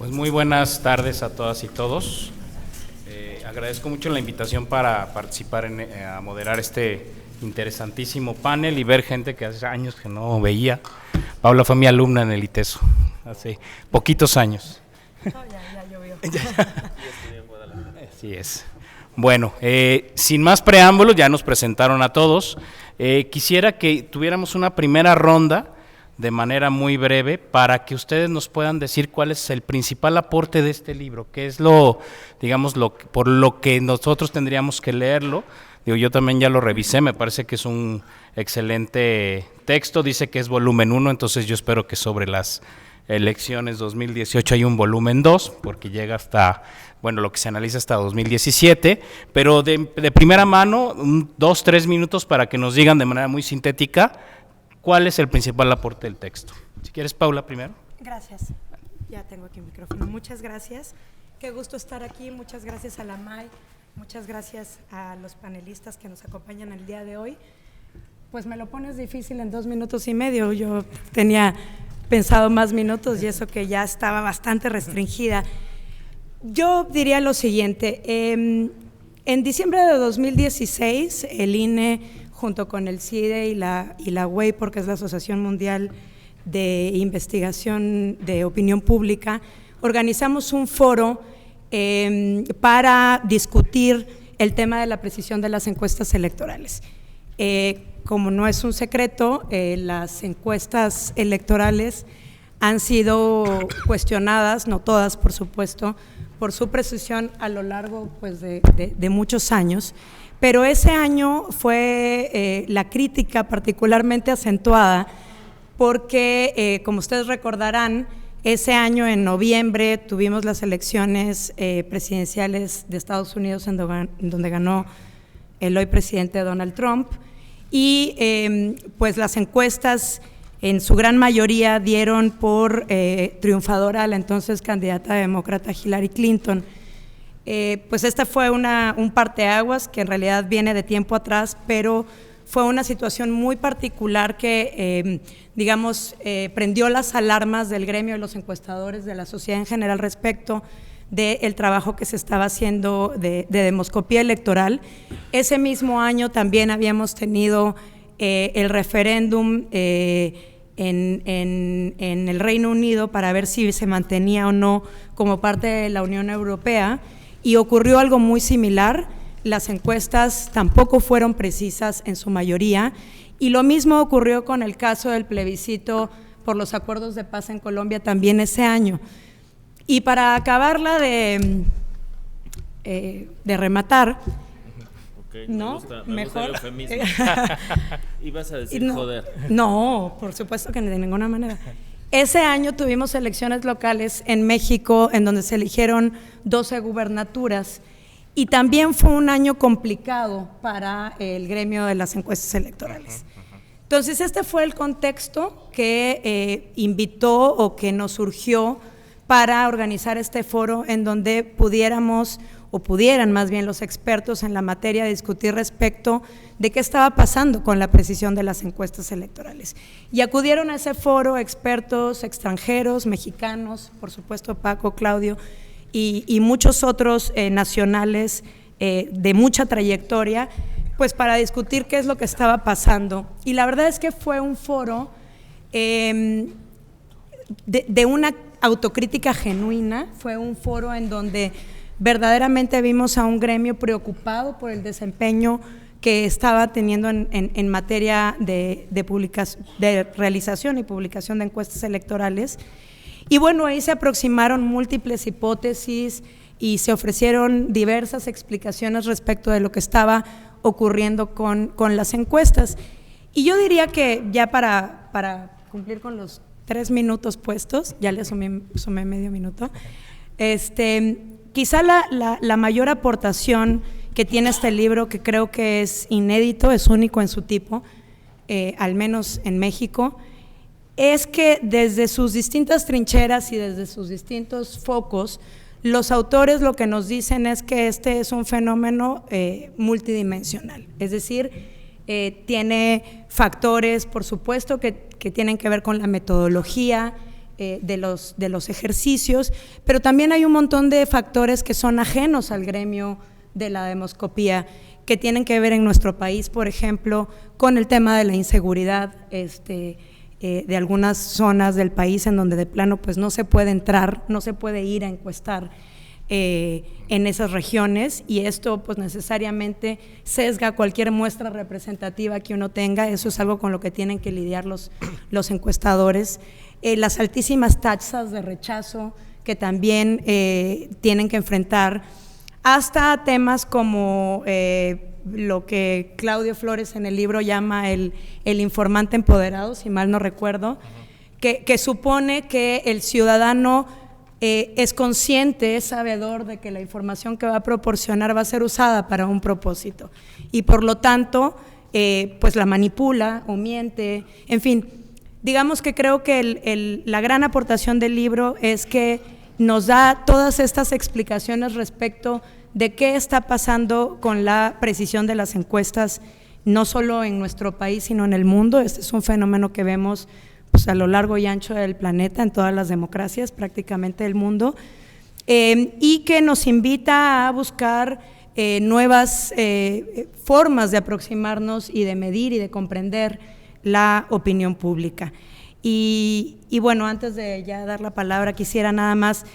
Pues muy buenas tardes a todas y todos. Agradezco mucho la invitación para participar a moderar este interesantísimo panel y ver gente que hace años que no veía. Paula fue mi alumna en el ITESO, hace poquitos años. Ya llovió. Así es. Bueno, sin más preámbulos, ya nos presentaron a todos. Quisiera que tuviéramos una primera ronda de manera muy breve para que ustedes nos puedan decir cuál es el principal aporte de este libro, qué es por lo que nosotros tendríamos que leerlo. Digo, yo también ya lo revisé, me parece que es un excelente texto, dice que es volumen 1, entonces yo espero que sobre las elecciones 2018 hay un volumen 2, porque llega hasta, bueno, lo que se analiza hasta 2017, pero de primera mano, 2-3 minutos para que nos digan de manera muy sintética cuál es el principal aporte del texto. Si quieres, Paula, primero. Gracias. Ya tengo aquí el micrófono. Muchas gracias. Qué gusto estar aquí. Muchas gracias a la MAI. Muchas gracias a los panelistas que nos acompañan el día de hoy. Pues me lo pones difícil en 2 minutos y medio. Yo tenía pensado más minutos y eso que ya estaba bastante restringida. Yo diría lo siguiente. En diciembre de 2016, el INE, junto con el CIDE y la WEI, porque es la Asociación Mundial de Investigación de Opinión Pública, organizamos un foro para discutir el tema de la precisión de las encuestas electorales. Como no es un secreto, las encuestas electorales han sido cuestionadas, no todas por supuesto, por su precisión a lo largo pues, de muchos años. Pero ese año fue la crítica particularmente acentuada porque, como ustedes recordarán, ese año en noviembre tuvimos las elecciones presidenciales de Estados Unidos en donde ganó el hoy presidente Donald Trump y pues las encuestas en su gran mayoría dieron por triunfadora a la entonces candidata demócrata Hillary Clinton. Pues esta fue un parteaguas que en realidad viene de tiempo atrás, pero fue una situación muy particular que, prendió las alarmas del gremio de los encuestadores, de la sociedad en general respecto del trabajo que se estaba haciendo de demoscopía electoral. Ese mismo año también habíamos tenido el referéndum en el Reino Unido para ver si se mantenía o no como parte de la Unión Europea. Y ocurrió algo muy similar, las encuestas tampoco fueron precisas en su mayoría y lo mismo ocurrió con el caso del plebiscito por los acuerdos de paz en Colombia también ese año. Y para acabarla de rematar, okay, ¿no? Me gusta el eufemismo. Ibas a decir no, joder. No, por supuesto que de ninguna manera. Ese año tuvimos elecciones locales en México en donde se eligieron 12 gubernaturas y también fue un año complicado para el gremio de las encuestas electorales. Entonces este fue el contexto que invitó o que nos surgió para organizar este foro en donde pudiéramos o pudieran más bien los expertos en la materia discutir respecto de qué estaba pasando con la precisión de las encuestas electorales. Y acudieron a ese foro expertos extranjeros, mexicanos, por supuesto Paco, Claudio y muchos otros nacionales de mucha trayectoria, pues para discutir qué es lo que estaba pasando. Y la verdad es que fue un foro de una autocrítica genuina, fue un foro en donde verdaderamente vimos a un gremio preocupado por el desempeño que estaba teniendo en materia de realización y publicación de encuestas electorales. Y bueno, ahí se aproximaron múltiples hipótesis y se ofrecieron diversas explicaciones respecto de lo que estaba ocurriendo con las encuestas. Y yo diría que ya para cumplir con los 3 minutos puestos, ya le sumé medio minuto, quizá la mayor aportación que tiene este libro, que creo que es inédito, es único en su tipo, al menos en México, es que desde sus distintas trincheras y desde sus distintos focos, los autores lo que nos dicen es que este es un fenómeno multidimensional, es decir, tiene factores, por supuesto, que tienen que ver con la metodología, de los ejercicios, pero también hay un montón de factores que son ajenos al gremio de la demoscopía, que tienen que ver en nuestro país, por ejemplo, con el tema de la inseguridad de algunas zonas del país en donde de plano pues no se puede entrar, no se puede ir a encuestar en esas regiones, y esto pues necesariamente sesga cualquier muestra representativa que uno tenga. Eso es algo con lo que tienen que lidiar los encuestadores. Las altísimas tasas de rechazo que también tienen que enfrentar, hasta temas como lo que Claudio Flores en el libro llama el informante empoderado, si mal no recuerdo, que supone que el ciudadano es consciente, es sabedor de que la información que va a proporcionar va a ser usada para un propósito, y por lo tanto pues la manipula o miente, en fin. Digamos que creo que la gran aportación del libro es que nos da todas estas explicaciones respecto de qué está pasando con la precisión de las encuestas, no solo en nuestro país, sino en el mundo. Este es un fenómeno que vemos pues, a lo largo y ancho del planeta, en todas las democracias prácticamente del mundo, y que nos invita a buscar nuevas formas de aproximarnos y de medir y de comprender la opinión pública. Y bueno, antes de ya dar la palabra, quisiera nada más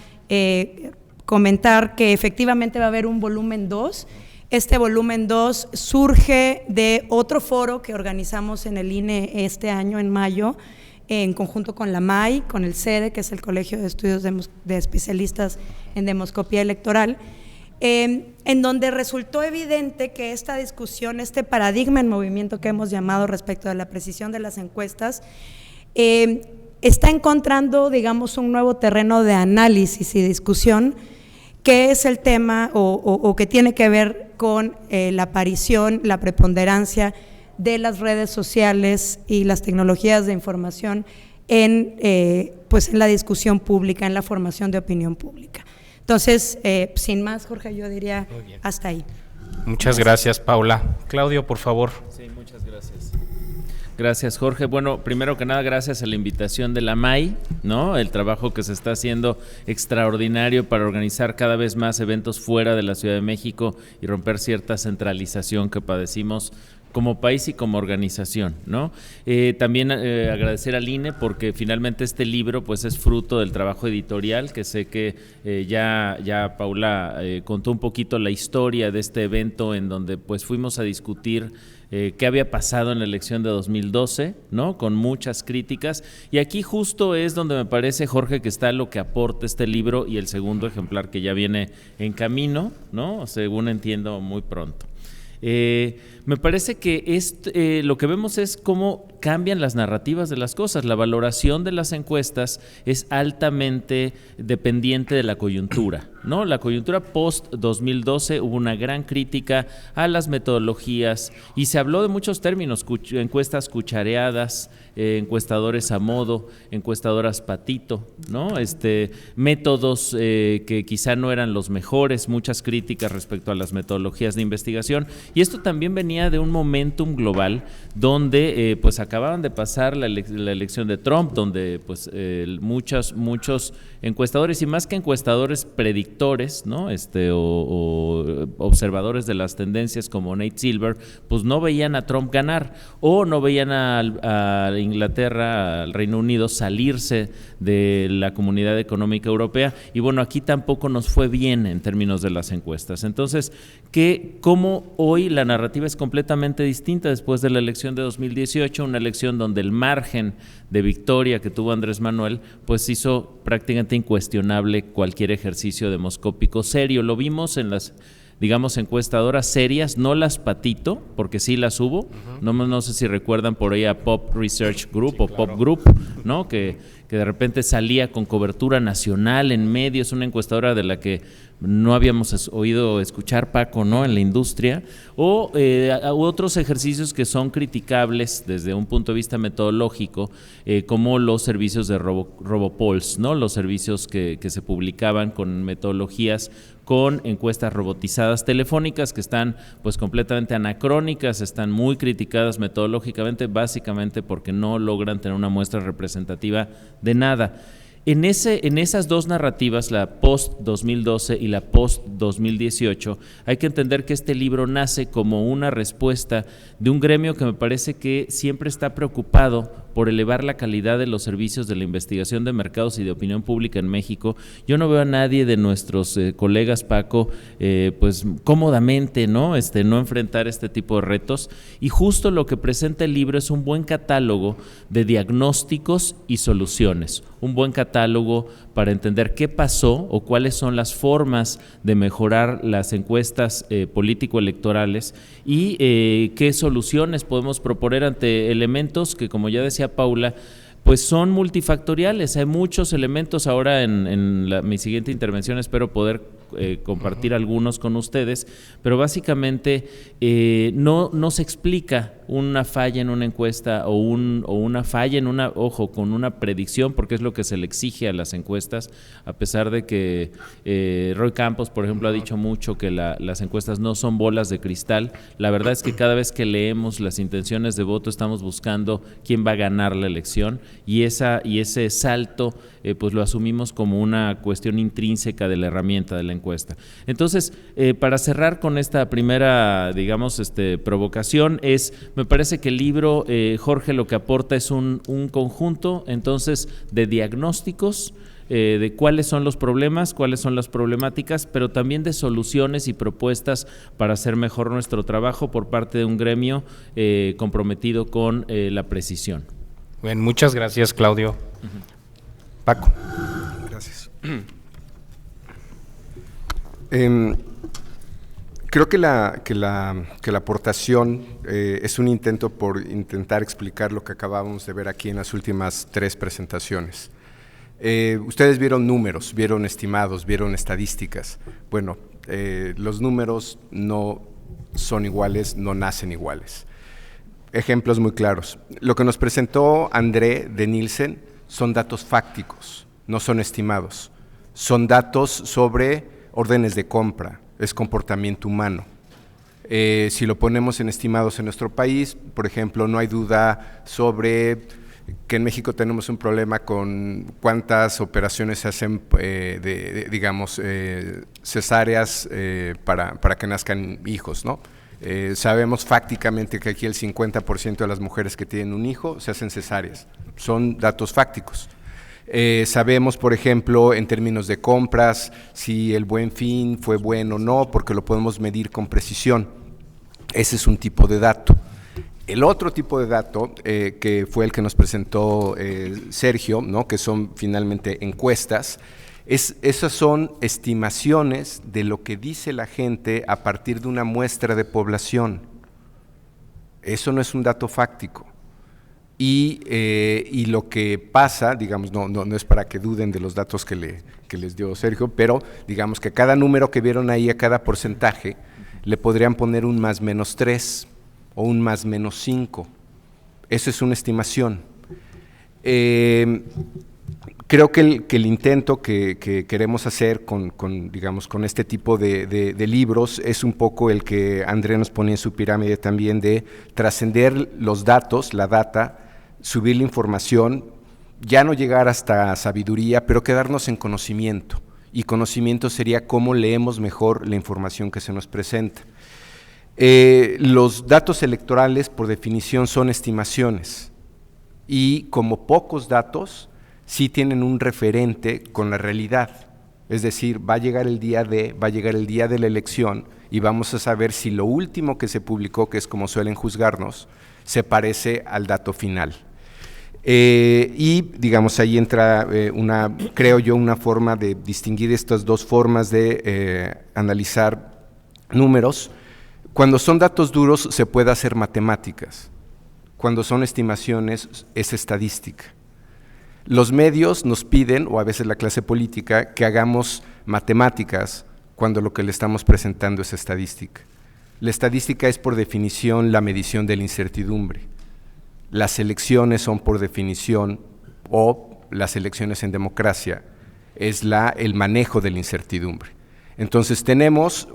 comentar que efectivamente va a haber un volumen 2. Este volumen 2 surge de otro foro que organizamos en el INE este año, en mayo, en conjunto con la MAI, con el CEDE, que es el Colegio de Estudios de Especialistas en Demoscopía Electoral, en donde resultó evidente que esta discusión, este paradigma en movimiento que hemos llamado respecto de la precisión de las encuestas, está encontrando, digamos, un nuevo terreno de análisis y discusión, que es el tema o que tiene que ver con la aparición, la preponderancia de las redes sociales y las tecnologías de información pues en la discusión pública, en la formación de opinión pública. Entonces, sin más, Jorge, yo diría hasta ahí. Muchas gracias, Paula. Claudio, por favor. Sí, muchas gracias. Gracias, Jorge. Bueno, primero que nada, gracias a la invitación de la MAI, ¿no? El trabajo que se está haciendo extraordinario para organizar cada vez más eventos fuera de la Ciudad de México y romper cierta centralización que padecimos como país y como organización, ¿no? También agradecer al INE, porque finalmente este libro pues es fruto del trabajo editorial, que sé que ya Paula contó un poquito la historia de este evento, en donde pues fuimos a discutir qué había pasado en la elección de 2012, ¿no? Con muchas críticas, y aquí justo es donde me parece, Jorge, que está lo que aporta este libro y el segundo ejemplar que ya viene en camino, ¿no? Según entiendo, muy pronto. Me parece que lo que vemos es cómo cambian las narrativas de las cosas. La valoración de las encuestas es altamente dependiente de la coyuntura, ¿no? La coyuntura post-2012 hubo una gran crítica a las metodologías y se habló de muchos términos: encuestas cuchareadas, encuestadores a modo, encuestadoras patito, ¿no? Métodos que quizá no eran los mejores, muchas críticas respecto a las metodologías de investigación, y esto también venía de un momentum global donde pues acababan de pasar la elección de Trump, donde pues muchos encuestadores, y más que encuestadores, predictores, ¿no? O observadores de las tendencias como Nate Silver, pues no veían a Trump ganar, o no veían a Inglaterra, al Reino Unido, salirse de la Comunidad Económica Europea, y bueno, aquí tampoco nos fue bien en términos de las encuestas. Entonces, ¿cómo hoy la narrativa es completamente distinta después de la elección de 2018, una elección donde el margen de victoria que tuvo Andrés Manuel pues hizo prácticamente incuestionable cualquier ejercicio demoscópico serio? Lo vimos en las, digamos, encuestadoras serias, no las patito, porque sí las hubo. No sé si recuerdan por ahí a Pop Research Group, sí, o claro. Pop Group, ¿no? Que de repente salía con cobertura nacional en medios, una encuestadora de la que no habíamos oído escuchar, Paco, ¿no? En la industria, o otros ejercicios que son criticables desde un punto de vista metodológico, como los servicios de RoboPolls, ¿no? Los servicios que se publicaban con metodologías, con encuestas robotizadas telefónicas, que están pues completamente anacrónicas, están muy criticadas metodológicamente, básicamente porque no logran tener una muestra representativa de nada. En esas dos narrativas, la post-2012 y la post-2018, hay que entender que este libro nace como una respuesta de un gremio que me parece que siempre está preocupado por elevar la calidad de los servicios de la investigación de mercados y de opinión pública en México. Yo no veo a nadie de nuestros colegas, Paco, pues cómodamente, ¿no? No enfrentar este tipo de retos, y justo lo que presenta el libro es un buen catálogo de diagnósticos y soluciones, un buen catálogo para entender qué pasó o cuáles son las formas de mejorar las encuestas político-electorales y qué soluciones podemos proponer ante elementos que, como ya decía Paula, pues son multifactoriales. Hay muchos elementos. Ahora en mi siguiente intervención espero poder compartir algunos con ustedes, pero básicamente no se explica una falla en una encuesta o una falla en con una predicción, porque es lo que se le exige a las encuestas, a pesar de que Roy Campos, por ejemplo, ha dicho mucho que las encuestas no son bolas de cristal. La verdad es que cada vez que leemos las intenciones de voto estamos buscando quién va a ganar la elección, y ese salto pues lo asumimos como una cuestión intrínseca de la herramienta de la encuesta. Entonces, para cerrar con esta primera, digamos, provocación, me parece que el libro, Jorge, lo que aporta es un conjunto, entonces, de diagnósticos, de cuáles son los problemas, cuáles son las problemáticas, pero también de soluciones y propuestas para hacer mejor nuestro trabajo por parte de un gremio comprometido con la precisión. Bien, muchas gracias, Claudio. Paco. Gracias. Creo que la aportación es un intento por intentar explicar lo que acabamos de ver aquí en las últimas 3 presentaciones. Ustedes vieron números, vieron estimados, vieron estadísticas. Bueno, los números no son iguales, no nacen iguales. Ejemplos muy claros. Lo que nos presentó André de Nielsen son datos fácticos, no son estimados. Son datos sobre órdenes de compra, es comportamiento humano. Si lo ponemos en estimados en nuestro país, por ejemplo, no hay duda sobre que en México tenemos un problema con cuántas operaciones se hacen, digamos, cesáreas para que nazcan hijos, ¿no? Sabemos fácticamente que aquí el 50% de las mujeres que tienen un hijo se hacen cesáreas, son datos fácticos. Sabemos, por ejemplo, en términos de compras, si el Buen Fin fue bueno o no, porque lo podemos medir con precisión. Ese es un tipo de dato. El otro tipo de dato, que fue el que nos presentó Sergio, ¿no?, que son finalmente encuestas, esas son estimaciones de lo que dice la gente a partir de una muestra de población. Eso no es un dato fáctico. Y lo que pasa, digamos, no es para que duden de los datos que les dio Sergio, pero digamos que cada número que vieron ahí, a cada porcentaje, le podrían poner un +-3 o un +-5. Eso es una estimación. Creo que el intento que queremos hacer digamos, con este tipo de libros es un poco el que André nos ponía en su pirámide también, de trascender los datos, la data, subir la información, ya no llegar hasta sabiduría, pero quedarnos en conocimiento. Y conocimiento sería cómo leemos mejor la información que se nos presenta. Los datos electorales, por definición, son estimaciones, y como pocos datos, sí tienen un referente con la realidad. Es decir, va a llegar el día de la elección y vamos a saber si lo último que se publicó, que es como suelen juzgarnos, se parece al dato final. Y digamos, ahí entra creo yo, una forma de distinguir estas dos formas de analizar números. Cuando son datos duros se puede hacer matemáticas, cuando son estimaciones es estadística. Los medios nos piden, o a veces la clase política, que hagamos matemáticas cuando lo que le estamos presentando es estadística. La estadística es por definición la medición de la incertidumbre. Las elecciones son por definición, o las elecciones en democracia, es el manejo de la incertidumbre. Entonces tenemos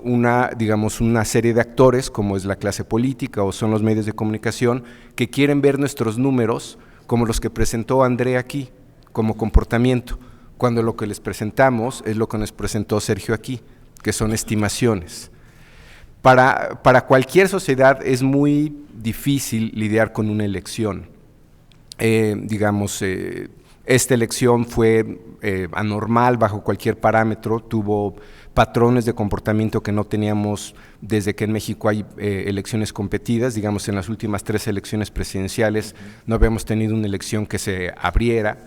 digamos, una serie de actores, como es la clase política o son los medios de comunicación, que quieren ver nuestros números como los que presentó André aquí, como comportamiento. cuando lo que les presentamos es lo que nos presentó Sergio aquí, que son estimaciones. Para cualquier sociedad es muy difícil lidiar con una elección. Esta elección fue anormal bajo cualquier parámetro, tuvo patrones de comportamiento que no teníamos desde que en México hay elecciones competidas. Digamos, en las últimas 3 elecciones presidenciales no habíamos tenido una elección que se abriera.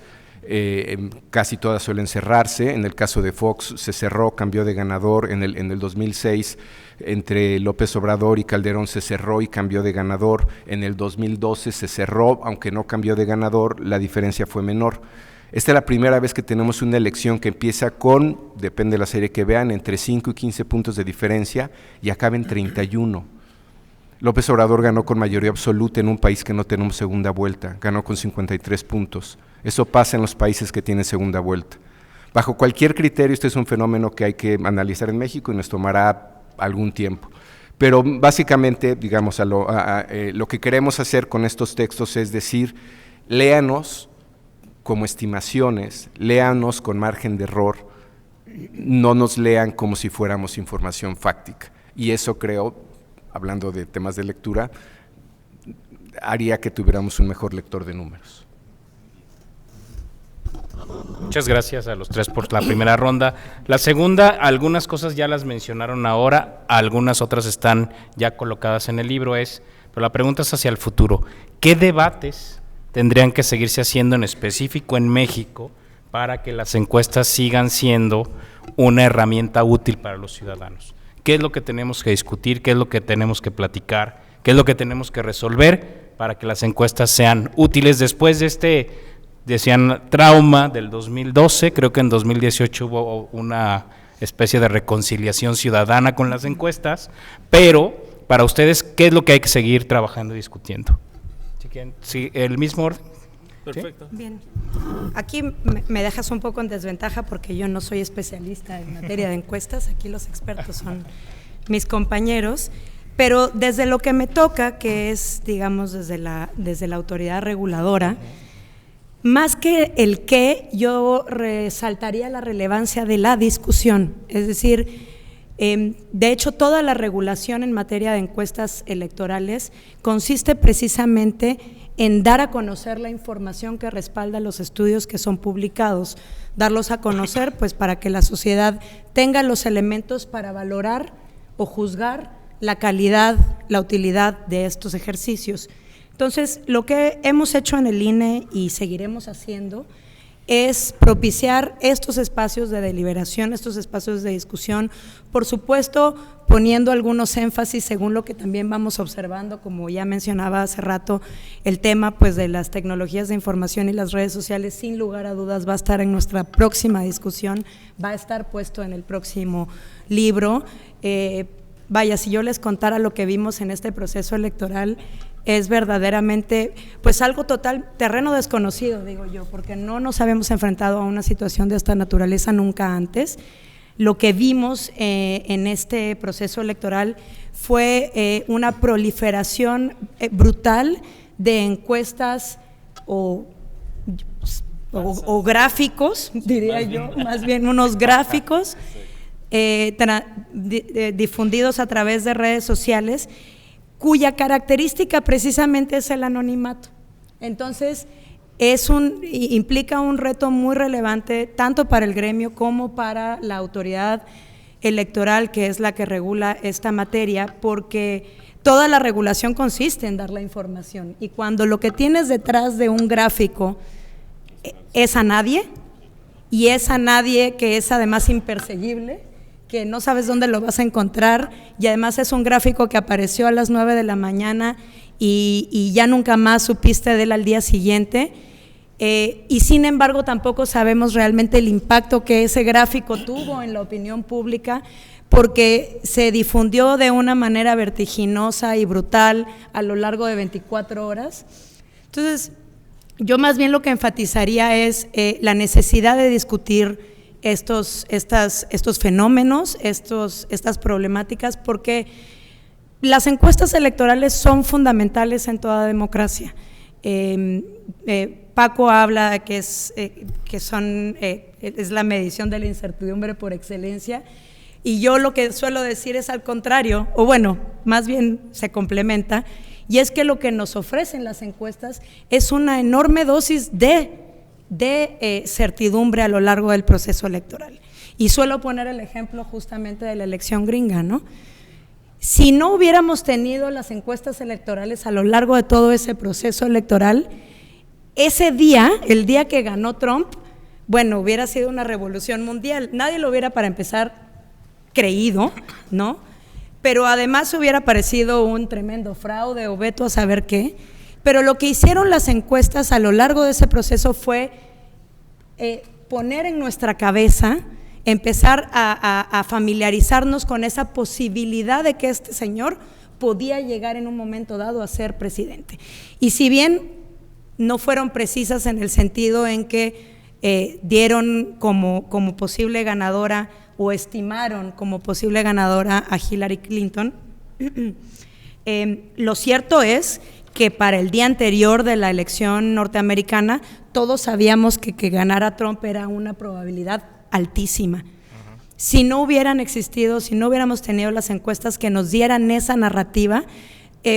Casi todas suelen cerrarse. En el caso de Fox se cerró, cambió de ganador. En el 2006 entre López Obrador y Calderón se cerró y cambió de ganador. En el 2012 se cerró, aunque no cambió de ganador, la diferencia fue menor. Esta es la primera vez que tenemos una elección que empieza con, depende de la serie que vean, entre 5 y 15 puntos de diferencia y acaba en 31. López Obrador ganó con mayoría absoluta en un país que no tenemos segunda vuelta, ganó con 53 puntos. Eso pasa en los países que tienen segunda vuelta. Bajo cualquier criterio, este es un fenómeno que hay que analizar en México y nos tomará algún tiempo. Pero básicamente, digamos, lo que queremos hacer con estos textos es decir, léanos como estimaciones, léanos con margen de error, no nos lean como si fuéramos información fáctica. Y eso creo, hablando de temas de lectura, haría que tuviéramos un mejor lector de números. Muchas gracias a los 3 por la primera ronda. La segunda, algunas cosas ya las mencionaron ahora, algunas otras están ya colocadas en el libro, pero la pregunta es hacia el futuro. ¿Qué debates tendrían que seguirse haciendo en específico en México para que las encuestas sigan siendo una herramienta útil para los ciudadanos? ¿Qué es lo que tenemos que discutir? ¿Qué es lo que tenemos que platicar? ¿Qué es lo que tenemos que resolver para que las encuestas sean útiles después de decían, trauma del 2012? Creo que en 2018 hubo una especie de reconciliación ciudadana con las encuestas, pero para ustedes, ¿qué es lo que hay que seguir trabajando y discutiendo? Sí, el mismo orden. Perfecto. ¿Sí? Bien. Aquí me dejas un poco en desventaja porque yo no soy especialista en materia de encuestas, aquí los expertos son mis compañeros, pero desde lo que me toca, que es, digamos, desde la autoridad reguladora, más que el qué, yo resaltaría la relevancia de la discusión, es decir, de hecho, toda la regulación en materia de encuestas electorales consiste precisamente en dar a conocer la información que respalda los estudios que son publicados, darlos a conocer pues para que la sociedad tenga los elementos para valorar o juzgar la calidad, la utilidad de estos ejercicios. Entonces, lo que hemos hecho en el INE y seguiremos haciendo es propiciar estos espacios de deliberación, estos espacios de discusión, por supuesto poniendo algunos énfasis según lo que también vamos observando, como ya mencionaba hace rato, el tema pues de las tecnologías de información y las redes sociales, sin lugar a dudas va a estar en nuestra próxima discusión, va a estar puesto en el próximo libro. Vaya, si yo les contara lo que vimos en este proceso electoral, es verdaderamente pues algo total, terreno desconocido, digo yo, porque no nos habíamos enfrentado a una situación de esta naturaleza nunca antes. Lo que vimos en este proceso electoral fue una proliferación brutal de encuestas o gráficos, diría yo, más bien unos gráficos difundidos a través de redes sociales, cuya característica precisamente es el anonimato. Entonces, implica un reto muy relevante tanto para el gremio como para la autoridad electoral, que es la que regula esta materia, porque toda la regulación consiste en dar la información, y cuando lo que tienes detrás de un gráfico es a nadie, y es a nadie que es además imperseguible, que no sabes dónde lo vas a encontrar, y además es un gráfico que apareció a las 9 de la mañana y ya nunca más supiste de él al día siguiente, y sin embargo tampoco sabemos realmente el impacto que ese gráfico tuvo en la opinión pública, porque se difundió de una manera vertiginosa y brutal a lo largo de 24 horas. Entonces, yo más bien lo que enfatizaría es la necesidad de discutir estos fenómenos, estas problemáticas, porque las encuestas electorales son fundamentales en toda democracia, Paco habla que es la medición de la incertidumbre por excelencia, y yo lo que suelo decir es al contrario, o bueno, más bien se complementa, y es que lo que nos ofrecen las encuestas es una enorme dosis de certidumbre a lo largo del proceso electoral. Y suelo poner el ejemplo justamente de la elección gringa, ¿no? Si no hubiéramos tenido las encuestas electorales a lo largo de todo ese proceso electoral, ese día, el día que ganó Trump, bueno, hubiera sido una revolución mundial. Nadie lo hubiera, para empezar, creído, ¿no? Pero además hubiera parecido un tremendo fraude o veto a saber qué. Pero lo que hicieron las encuestas a lo largo de ese proceso fue poner en nuestra cabeza, empezar a familiarizarnos con esa posibilidad de que este señor podía llegar en un momento dado a ser presidente. Y si bien no fueron precisas en el sentido en que dieron como posible ganadora o estimaron como posible ganadora a Hillary Clinton, lo cierto es que para el día anterior de la elección norteamericana todos sabíamos que ganara Trump era una probabilidad altísima. Si no hubieran existido, si no hubiéramos tenido las encuestas que nos dieran esa narrativa,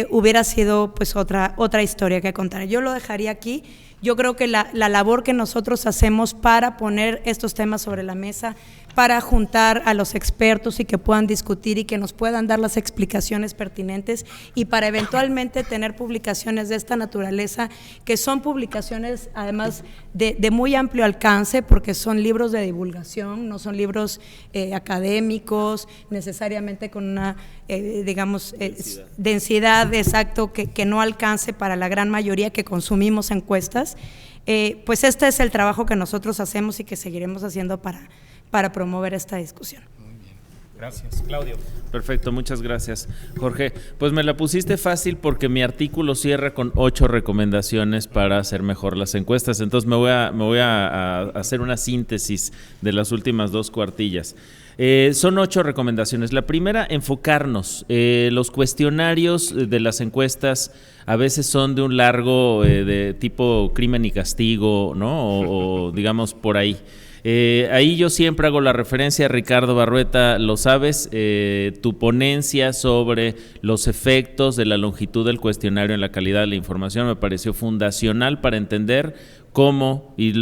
hubiera sido pues otra historia que contar. Yo lo dejaría aquí. Yo creo que la labor que nosotros hacemos para poner estos temas sobre la mesa, para juntar a los expertos y que puedan discutir y que nos puedan dar las explicaciones pertinentes, y para eventualmente tener publicaciones de esta naturaleza, que son publicaciones además de muy amplio alcance, porque son libros de divulgación, no son libros académicos, necesariamente con una, densidad exacto que no alcance para la gran mayoría que consumimos encuestas. Pues este es el trabajo que nosotros hacemos y que seguiremos haciendo para promover esta discusión. Muy bien, gracias. Claudio. Perfecto, muchas gracias, Jorge. Pues me la pusiste fácil porque mi artículo cierra con 8 recomendaciones para hacer mejor las encuestas, entonces me voy a hacer una síntesis de las últimas 2 cuartillas. Son 8 recomendaciones. La primera, enfocarnos. Los cuestionarios de las encuestas a veces son de un largo de tipo crimen y castigo, ¿no? O digamos por ahí. Ahí yo siempre hago la referencia, Ricardo Barrueta, lo sabes, tu ponencia sobre los efectos de la longitud del cuestionario en la calidad de la información me pareció fundacional para entender cómo, y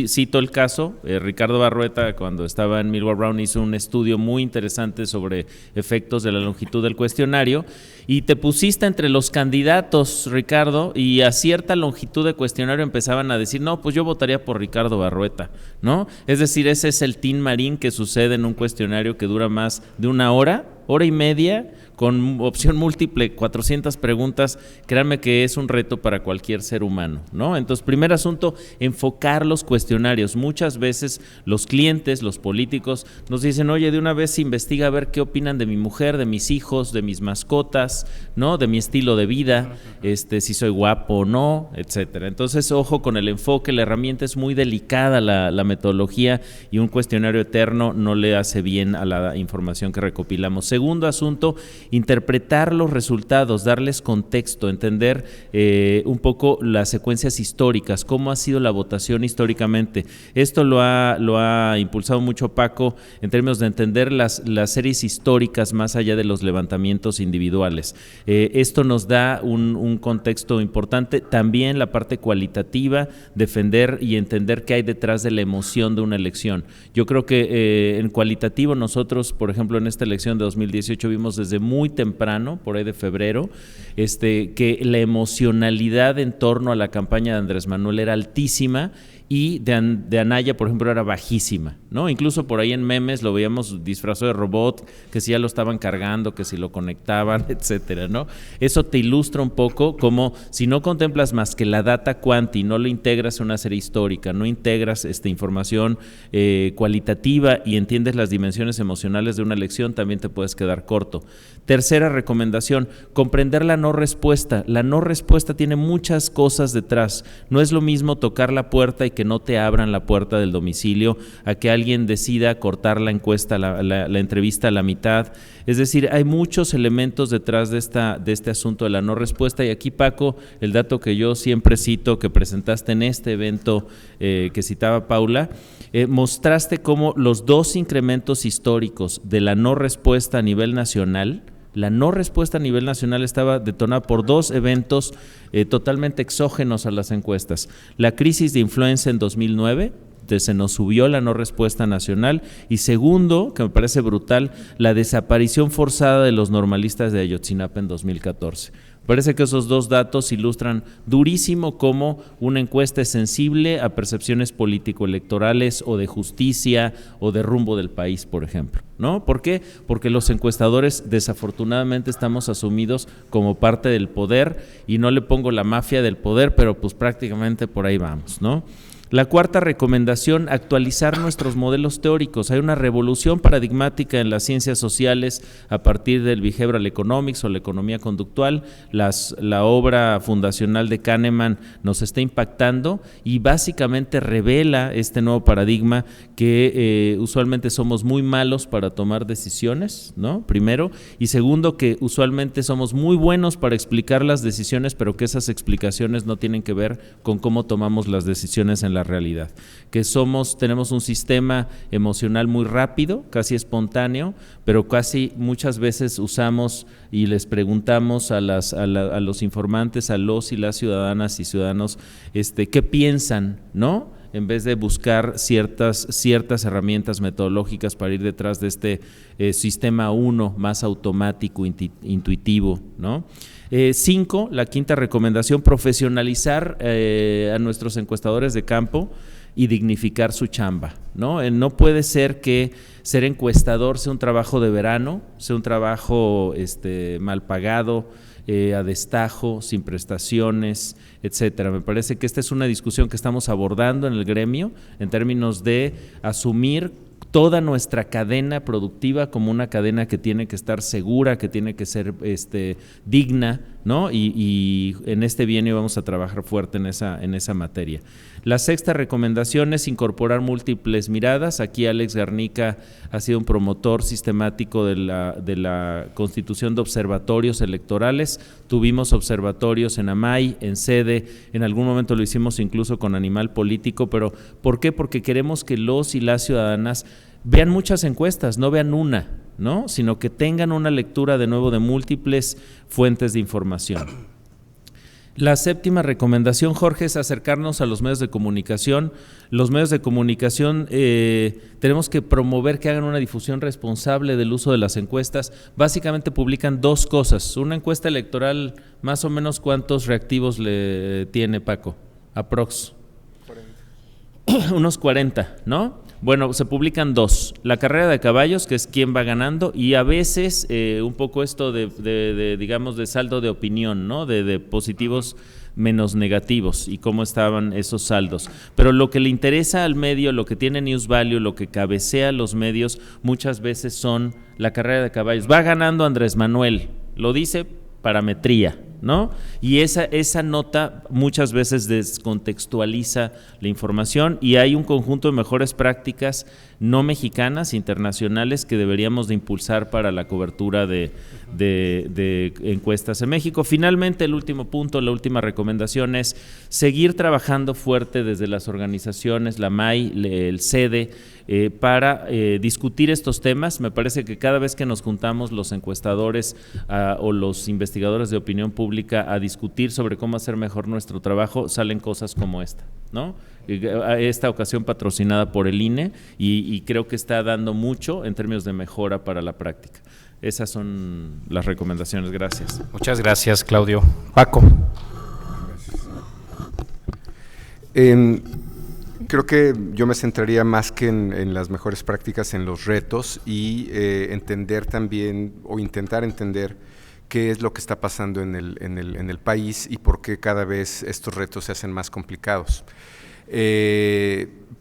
cito el caso, Ricardo Barrueta cuando estaba en Millward Brown hizo un estudio muy interesante sobre efectos de la longitud del cuestionario y te pusiste entre los candidatos, Ricardo, y a cierta longitud de cuestionario empezaban a decir, no, pues yo votaría por Ricardo Barrueta, ¿no? Es decir, ese es el Tin Marín que sucede en un cuestionario que dura más de una hora y media, con opción múltiple, 400 preguntas, créanme que es un reto para cualquier ser humano, ¿no? Entonces, primer asunto, enfocar los cuestionarios. Muchas veces los clientes, los políticos, nos dicen, oye, de una vez investiga a ver qué opinan de mi mujer, de mis hijos, de mis mascotas, ¿no? De mi estilo de vida, si soy guapo o no, etcétera. Entonces, ojo con el enfoque, la herramienta es muy delicada, la metodología, y un cuestionario eterno no le hace bien a la información que recopilamos. Segundo asunto, interpretar los resultados, darles contexto, entender un poco las secuencias históricas, cómo ha sido la votación históricamente. Esto lo ha impulsado mucho Paco en términos de entender las series históricas más allá de los levantamientos individuales. Esto nos da un contexto importante. También la parte cualitativa, defender y entender qué hay detrás de la emoción de una elección. Yo creo que en cualitativo nosotros, por ejemplo, en esta elección de 2018 vimos desde muy temprano, por ahí de febrero, que la emocionalidad en torno a la campaña de Andrés Manuel era altísima y de Anaya, por ejemplo, era bajísima, ¿no? Incluso por ahí en memes lo veíamos disfrazado de robot, que si ya lo estaban cargando, que si lo conectaban, etcétera, ¿no? Eso te ilustra un poco como si no contemplas más que la data quanti, no lo integras en una serie histórica, no integras información cualitativa y entiendes las dimensiones emocionales de una elección, también te puedes quedar corto. Tercera recomendación, comprender la no respuesta. La no respuesta tiene muchas cosas detrás. No es lo mismo tocar la puerta y que no te abran la puerta del domicilio, a que alguien decida cortar la encuesta, la entrevista a la mitad. Es decir, hay muchos elementos detrás de este asunto de la no respuesta. Y aquí, Paco, el dato que yo siempre cito, que presentaste en este evento que citaba Paula, mostraste cómo los 2 incrementos históricos de la no respuesta a nivel nacional, la no respuesta a nivel nacional estaba detonada por 2 eventos totalmente exógenos a las encuestas. La crisis de influenza en 2009, se nos subió la no respuesta nacional, y segundo, que me parece brutal, la desaparición forzada de los normalistas de Ayotzinapa en 2014. Parece que esos 2 datos ilustran durísimo cómo una encuesta es sensible a percepciones político-electorales o de justicia o de rumbo del país, por ejemplo, ¿no? ¿Por qué? Porque los encuestadores desafortunadamente estamos asumidos como parte del poder, y no le pongo la mafia del poder, pero pues prácticamente por ahí vamos, ¿no? La 4ª recomendación, actualizar nuestros modelos teóricos. Hay una revolución paradigmática en las ciencias sociales a partir del behavioral economics o la economía conductual. La obra fundacional de Kahneman nos está impactando y básicamente revela este nuevo paradigma que usualmente somos muy malos para tomar decisiones, ¿no? Primero, y segundo, que usualmente somos muy buenos para explicar las decisiones, pero que esas explicaciones no tienen que ver con cómo tomamos las decisiones en la realidad, que tenemos un sistema emocional muy rápido, casi espontáneo, pero casi muchas veces usamos y les preguntamos a los informantes, a los y las ciudadanas y ciudadanos, ¿qué piensan?, ¿no?, en vez de buscar ciertas herramientas metodológicas para ir detrás de este sistema 1 más automático, intuitivo, ¿no? 5, la 5ª recomendación, profesionalizar a nuestros encuestadores de campo y dignificar su chamba, ¿no? No puede ser que ser encuestador sea un trabajo de verano, sea un trabajo mal pagado, a destajo, sin prestaciones, etcétera. Me parece que esta es una discusión que estamos abordando en el gremio en términos de asumir toda nuestra cadena productiva como una cadena que tiene que estar segura, que tiene que ser digna, ¿no? Y en este bienio vamos a trabajar fuerte en esa materia. La 6ª recomendación es incorporar múltiples miradas. Aquí Alex Garnica ha sido un promotor sistemático de la constitución de observatorios electorales. Tuvimos observatorios en AMAI, en SEDE, en algún momento lo hicimos incluso con Animal Político, pero ¿por qué? Porque queremos que los y las ciudadanas vean muchas encuestas, no vean una, ¿no?, sino que tengan una lectura de nuevo de múltiples fuentes de información. La 7ª recomendación, Jorge, es acercarnos a los medios de comunicación. Los medios de comunicación tenemos que promover que hagan una difusión responsable del uso de las encuestas. Básicamente publican 2 cosas. Una encuesta electoral, más o menos, ¿cuántos reactivos le tiene, Paco? Aprox. 40. Unos 40, ¿no? Bueno, se publican 2, la carrera de caballos, que es quién va ganando, y a veces un poco esto digamos, de saldo de opinión, ¿no?, de positivos menos negativos y cómo estaban esos saldos. Pero lo que le interesa al medio, lo que tiene News Value, lo que cabecea los medios, muchas veces son la carrera de caballos. Va ganando Andrés Manuel, lo dice parametría, ¿no? Y esa nota muchas veces descontextualiza la información, y hay un conjunto de mejores prácticas no mexicanas, internacionales, que deberíamos de impulsar para la cobertura de encuestas en México. Finalmente, el último punto, la última recomendación es seguir trabajando fuerte desde las organizaciones, la MAI, el SEDE, para discutir estos temas. Me parece que cada vez que nos juntamos los encuestadores o los investigadores de opinión pública a discutir sobre cómo hacer mejor nuestro trabajo, salen cosas como esta, ¿no? Esta ocasión patrocinada por el INE, y creo que está dando mucho en términos de mejora para la práctica. Esas son las recomendaciones. Gracias. Muchas gracias, Claudio. Paco. Creo que yo me centraría más que en las mejores prácticas, en los retos, y entender también, o intentar entender, qué es lo que está pasando en el país y por qué cada vez estos retos se hacen más complicados.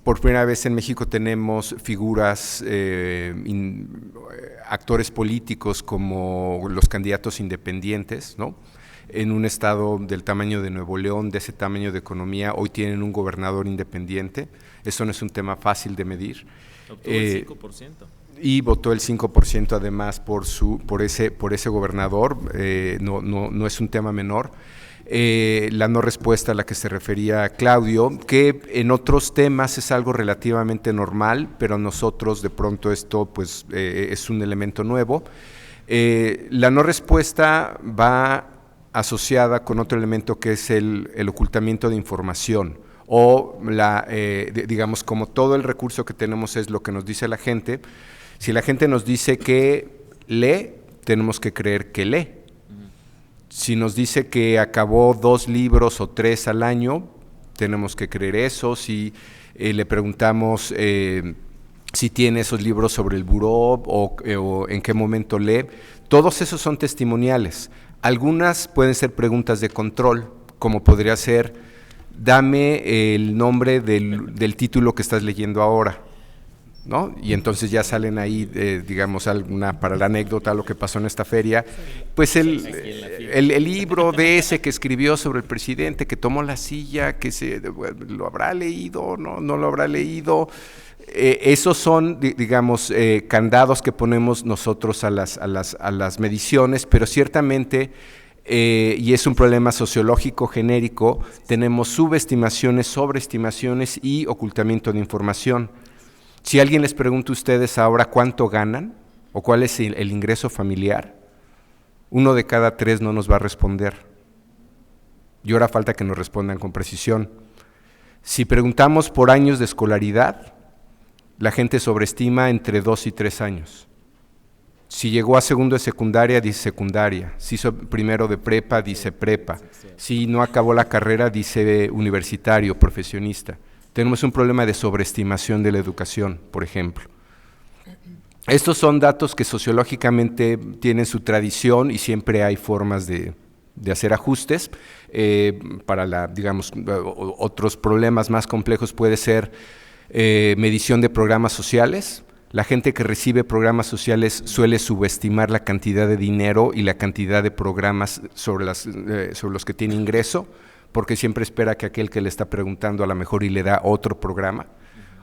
Por primera vez en México tenemos figuras, actores políticos como los candidatos independientes, ¿no? en un estado del tamaño de Nuevo León, de ese tamaño de economía, hoy tienen un gobernador independiente. Eso no es un tema fácil de medir. Obtuvo el 5%. Y votó el 5% además por ese gobernador, no es un tema menor. La no respuesta a la que se refería Claudio, que en otros temas es algo relativamente normal, pero nosotros de pronto esto pues es un elemento nuevo. La no respuesta va asociada con otro elemento que es el ocultamiento de información, o digamos, como todo el recurso que tenemos es lo que nos dice la gente. Si la gente nos dice que lee, tenemos que creer que lee. Si nos dice que acabó 2 libros o 3 al año, tenemos que creer eso. Si le preguntamos si tiene esos libros sobre el buró o en qué momento lee, todos esos son testimoniales. Algunas pueden ser preguntas de control, como podría ser, dame el nombre del título que estás leyendo ahora, ¿no? Y entonces ya salen ahí, digamos, para la anécdota, lo que pasó en esta feria, pues el libro de ese que escribió sobre el presidente, que tomó la silla, lo habrá leído, no lo habrá leído. Esos son, digamos, candados que ponemos nosotros a las mediciones, pero ciertamente, y es un problema sociológico genérico, tenemos subestimaciones, sobreestimaciones y ocultamiento de información. Si alguien les pregunta a ustedes ahora cuánto ganan o cuál es el ingreso familiar, 1 de cada 3 no nos va a responder. Y ahora falta que nos respondan con precisión. Si preguntamos por años de escolaridad, la gente sobreestima entre 2 y 3 años. Si llegó a segundo de secundaria, dice secundaria. Si hizo primero de prepa, dice prepa. Si no acabó la carrera, dice universitario, profesionista. Tenemos un problema de sobreestimación de la educación, por ejemplo. Estos son datos que sociológicamente tienen su tradición y siempre hay formas de hacer ajustes. Para digamos, otros problemas más complejos puede ser medición de programas sociales. La gente que recibe programas sociales suele subestimar la cantidad de dinero y la cantidad de programas sobre los que tiene ingreso, porque siempre espera que aquel que le está preguntando a lo mejor y le da otro programa,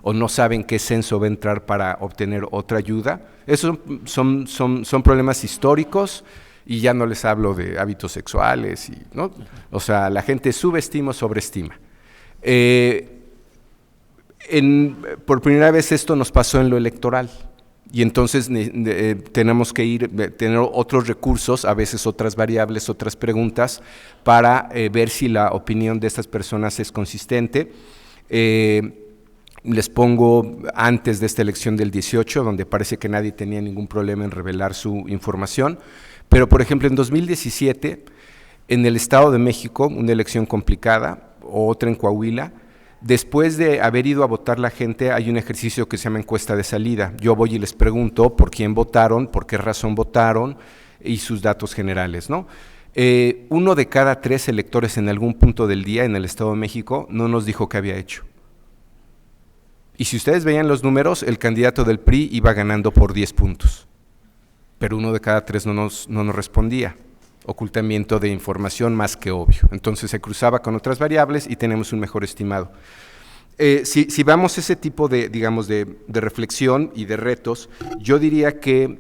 o no saben qué censo va a entrar para obtener otra ayuda. Esos son problemas históricos, y ya no les hablo de hábitos sexuales, ¿no? O sea, la gente subestima o sobreestima. Por primera vez esto nos pasó en lo electoral, y entonces tenemos que tener otros recursos, a veces otras variables, otras preguntas, para ver si la opinión de estas personas es consistente. Les pongo antes de esta elección del 18, donde parece que nadie tenía ningún problema en revelar su información, pero por ejemplo en 2017, en el Estado de México, una elección complicada, otra en Coahuila, después de haber ido a votar la gente, hay un ejercicio que se llama encuesta de salida. Yo voy y les pregunto por quién votaron, por qué razón votaron y sus datos generales, ¿no? 1 de cada 3 electores en algún punto del día en el Estado de México no nos dijo qué había hecho. Y si ustedes veían los números, el candidato del PRI iba ganando por 10 puntos, pero 1 de cada 3 no nos respondía. Ocultamiento de información más que obvio. Entonces se cruzaba con otras variables y tenemos un mejor estimado. Si vamos ese tipo de reflexión y de retos, yo diría que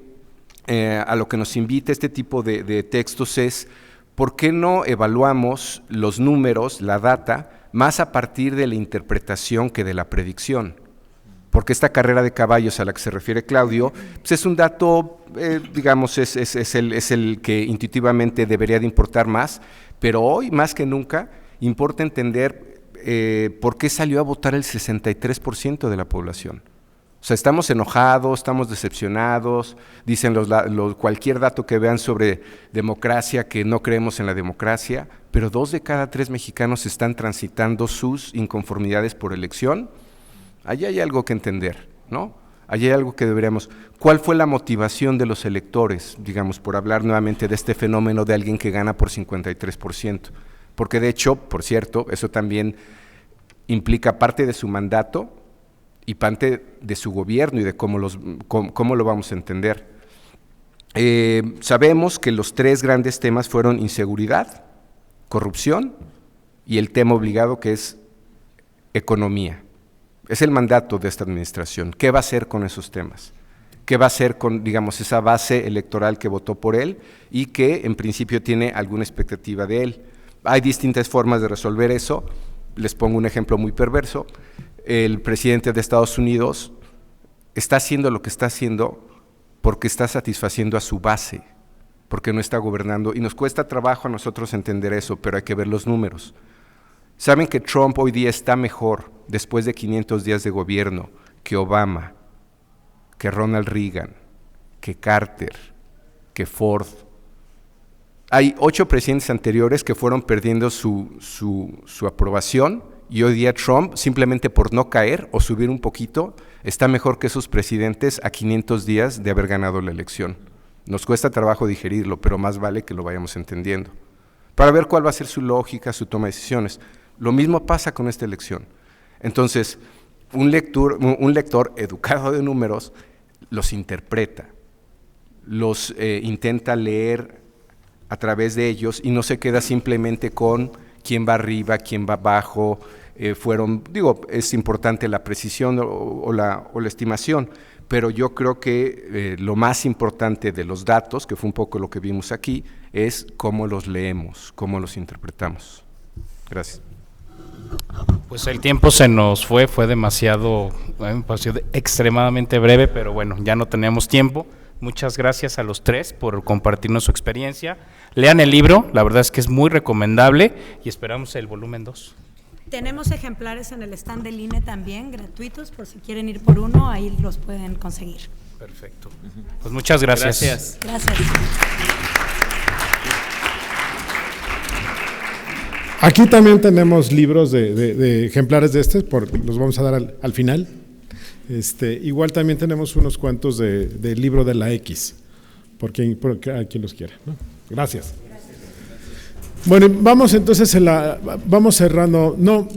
a lo que nos invita este tipo de textos es, ¿por qué no evaluamos los números, la data, más a partir de la interpretación que de la predicción? Porque esta carrera de caballos a la que se refiere Claudio, pues es un dato, digamos, es el que intuitivamente debería de importar más, pero hoy más que nunca importa entender por qué salió a votar el 63% de la población. O sea, estamos enojados, estamos decepcionados, dicen cualquier dato que vean sobre democracia, que no creemos en la democracia, pero 2 de cada 3 mexicanos están transitando sus inconformidades por elección. Allí hay algo que entender, ¿no? Allí hay algo que deberíamos. ¿Cuál fue la motivación de los electores, digamos, por hablar nuevamente de este fenómeno de alguien que gana por 53%? Porque de hecho, por cierto, eso también implica parte de su mandato y parte de su gobierno y de cómo lo vamos a entender. Sabemos que los 3 grandes temas fueron inseguridad, corrupción y el tema obligado que es economía. Es el mandato de esta administración. ¿Qué va a hacer con esos temas? ¿Qué va a hacer con, digamos, esa base electoral que votó por él y que en principio tiene alguna expectativa de él? Hay distintas formas de resolver eso. Les pongo un ejemplo muy perverso. El presidente de Estados Unidos está haciendo lo que está haciendo porque está satisfaciendo a su base, porque no está gobernando, y nos cuesta trabajo a nosotros entender eso, pero hay que ver los números. ¿Saben que Trump hoy día está mejor, después de 500 días de gobierno, que Obama, que Ronald Reagan, que Carter, que Ford? Hay 8 presidentes anteriores que fueron perdiendo su aprobación, y hoy día Trump, simplemente por no caer o subir un poquito, está mejor que esos presidentes a 500 días de haber ganado la elección. Nos cuesta trabajo digerirlo, pero más vale que lo vayamos entendiendo, para ver cuál va a ser su lógica, su toma de decisiones. Lo mismo pasa con esta elección. Entonces, un lector educado de números los interpreta, los intenta leer a través de ellos y no se queda simplemente con quién va arriba, quién va abajo. Es importante la precisión o la estimación, pero yo creo que lo más importante de los datos, que fue un poco lo que vimos aquí, es cómo los leemos, cómo los interpretamos. Gracias. Pues el tiempo se nos fue demasiado, me pareció extremadamente breve, pero bueno, ya no teníamos tiempo. Muchas gracias a los 3 por compartirnos su experiencia. Lean el libro, la verdad es que es muy recomendable y esperamos el volumen 2. Tenemos ejemplares en el stand del INE también, gratuitos, por si quieren ir por uno, ahí los pueden conseguir. Perfecto. Pues muchas gracias. Gracias. Aquí también tenemos libros de ejemplares de los vamos a dar al final. Igual también tenemos unos cuantos del libro de la X, porque a quien los quiera, ¿no? Gracias. Bueno, vamos entonces vamos cerrando. No.